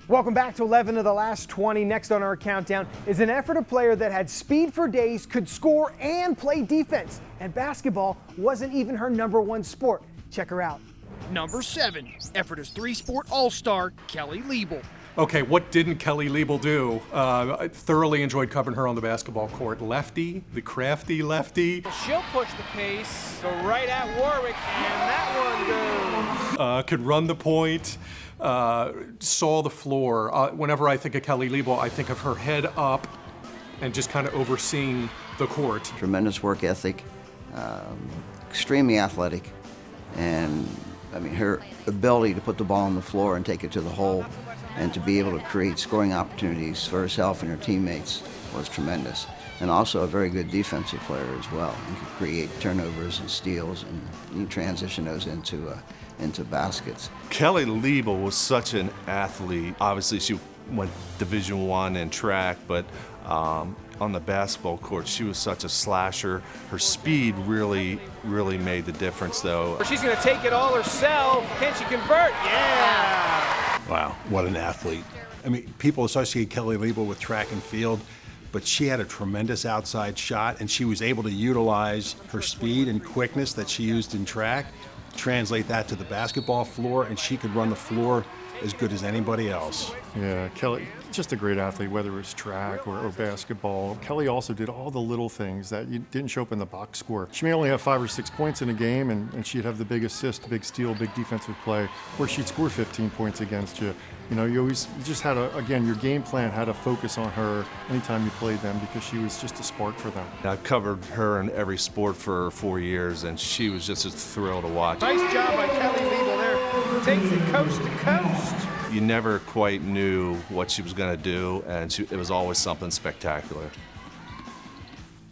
Welcome back to 11 of the last 20. Next on our countdown is an effort, a player that had speed for days, could score and play defense. And basketball wasn't even her #1 sport. Check her out. Number 7, Ephrata's 3-sport all-star, Kelly Liebel. Okay, what didn't Kelly Liebel do? I thoroughly enjoyed covering her on the basketball court. Lefty, the crafty lefty. She'll push the pace, go right at Warwick, and that one goes. Could run the point, saw the floor. Whenever I think of Kelly Liebel, I think of her head up and just kind of overseeing the court. Tremendous work ethic, extremely athletic, and I mean her ability to put the ball on the floor and take it to the hole and to be able to create scoring opportunities for herself and her teammates was tremendous. And also a very good defensive player as well, and could create turnovers and steals and you transition those into baskets. Kelly Liebel was such an athlete. Obviously she went Division I in track, but on the basketball court she was such a slasher. Her speed really made the difference though. She's gonna take it all herself. Can she convert? Yeah! Wow, what an athlete. I mean, people associate Kelly Liebel with track and field, but she had a tremendous outside shot, and she was able to utilize her speed and quickness that she used in track, translate that to the basketball floor, and she could run the floor as good as anybody else. Yeah, Kelly, just a great athlete, whether it was track or basketball. Kelly also did all the little things that didn't show up in the box score. She may only have 5 or 6 points in a game, and she'd have the big assist, big steal, big defensive play, where she'd score 15 points against you. You know, you just had again, your game plan had to focus on her anytime you played them because she was just a spark for them. I've covered her in every sport for 4 years, and she was just a thrill to watch. Nice job by Kelly Liebel there. Takes it coast to coast. You never quite knew what she was going to do, and it was always something spectacular.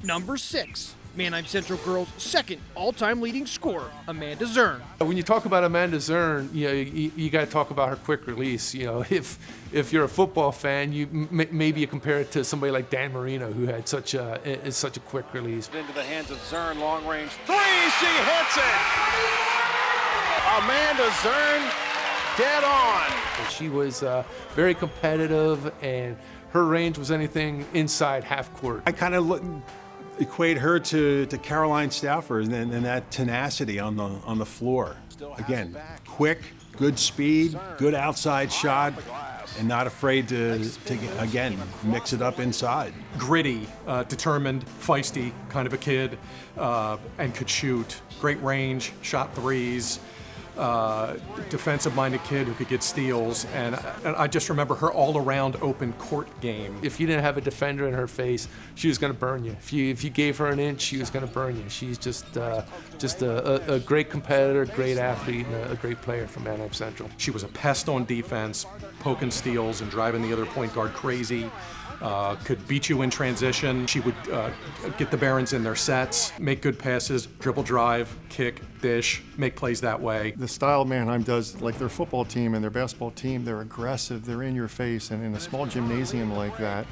Number 6, Manheim Central girls' 2nd all-time leading scorer, Amanda Zern. When you talk about Amanda Zern, you got to talk about her quick release. You know, if you're a football fan, maybe you compare it to somebody like Dan Marino, who had such a quick release. Into the hands of Zern, long range three. She hits it. Amanda Zern, dead on. She was very competitive, and her range was anything inside half court. I kind of equate her to Caroline Stauffer and that tenacity on the floor. Again, quick, good speed, good outside shot, and not afraid to again mix it up inside. Gritty, determined, feisty kind of a kid, and could shoot. Great range, shot threes. Defensive-minded kid who could get steals, and I just remember her all-around open court game. If you didn't have a defender in her face, she was going to burn you. If you gave her an inch, she was going to burn you. She's just a great competitor, great athlete, and a great player for Manheim Central. She was a pest on defense, poking steals and driving the other point guard crazy. Could beat you in transition. She would get the Barons in their sets, make good passes, dribble drive, kick, dish, make plays that way. The style Manheim does, like their football team and their basketball team, they're aggressive, they're in your face, and in a small gymnasium like that,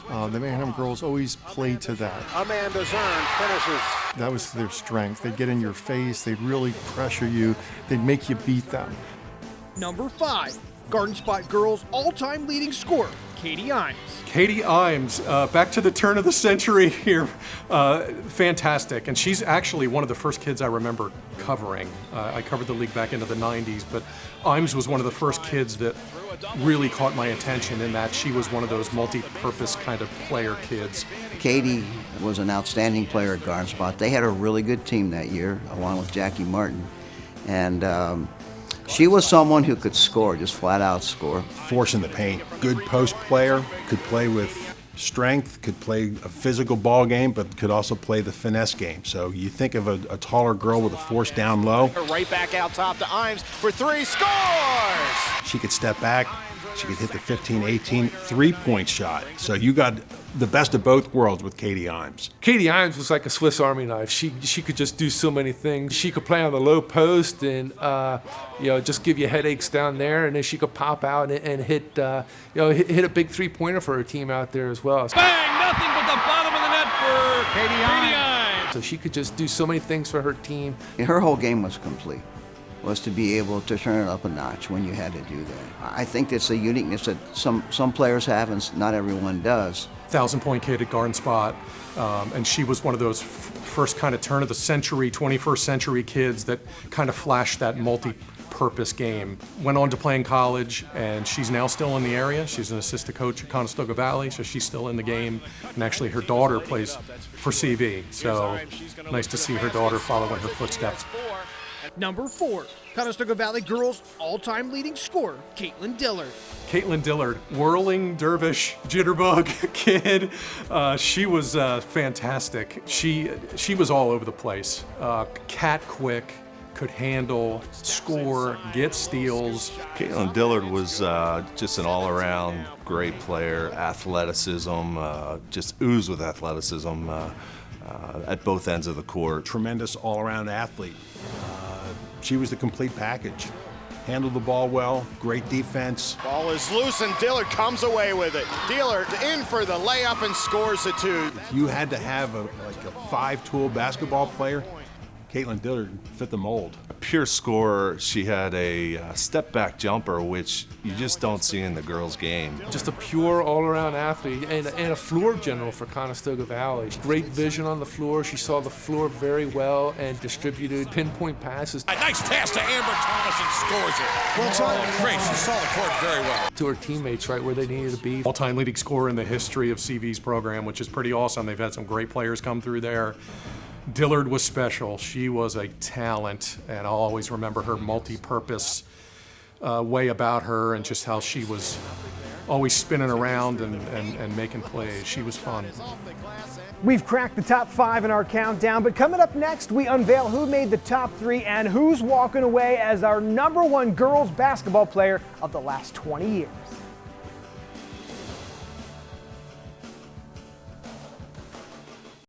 the Manheim girls always play to that. Amanda Zern finishes. That was their strength. They'd get in your face, they'd really pressure you, they'd make you beat them. Number 5, Garden Spot girls' all-time leading scorer, Katie Iams. Katie Iams, back to the turn of the century here, fantastic. And she's actually one of the first kids I remember covering. I covered the league back into the 90s, but Iams was one of the first kids that really caught my attention in that she was one of those multi-purpose kind of player kids. Katie was an outstanding player at Garden Spot. They had a really good team that year, along with Jackie Martin. And she was someone who could score, just flat out score. Force in the paint. Good post player, could play with strength, could play a physical ball game, but could also play the finesse game. So you think of a taller girl with a force down low. Right back out top to Iams for 3, scores! She could step back, she could hit the 15, 18, three-point shot. So you got the best of both worlds with Katie Iams. Katie Iams was like a Swiss Army knife. She could just do so many things. She could play on the low post and just give you headaches down there, and then she could pop out and hit a big three-pointer for her team out there as well. Bang! Nothing but the bottom of the net for Katie Iams. So she could just do so many things for her team. Her whole game was complete. was to be able to turn it up a notch when you had to do that. I think that's a uniqueness that some players have and not everyone does. 1,000-point kid at guard spot, and she was one of those first kind of turn of the century, 21st century kids that kind of flashed that multi-purpose game. Went on to play in college, and she's now still in the area. She's an assistant coach at Conestoga Valley, so she's still in the game. And actually, her daughter plays for CV, so nice to see her daughter follow in her footsteps. Number 4, Conestoga Valley girls all-time leading scorer, Katelyn Dillard. Katelyn Dillard, whirling dervish jitterbug kid. She was fantastic. She was all over the place. Cat quick, could handle, score, get steals. Katelyn Dillard was just an all-around great player, athleticism, just oozed with athleticism at both ends of the court. Tremendous all-around athlete. She was the complete package. Handled the ball well, great defense. Ball is loose and Dillard comes away with it. Dillard in for the layup and scores the 2. If you had to have a 5-tool basketball player, Katelyn Dillard fit the mold. A pure scorer, she had a step-back jumper, which you just don't see in the girls' game. Just a pure all-around athlete and a floor general for Conestoga Valley. Great vision on the floor. She saw the floor very well and distributed pinpoint passes. A nice pass to Amber Thomas and scores it. Well done. Great, she saw the court very well. To her teammates right where they needed to be. All-time leading scorer in the history of CV's program, which is pretty awesome. They've had some great players come through there. Dillard was special. She was a talent, and I'll always remember her multi-purpose way about her and just how she was always spinning around and making plays. She was fun. We've cracked the top 5 in our countdown, but coming up next, we unveil who made the top 3 and who's walking away as our #1 girls basketball player of the last 20 years.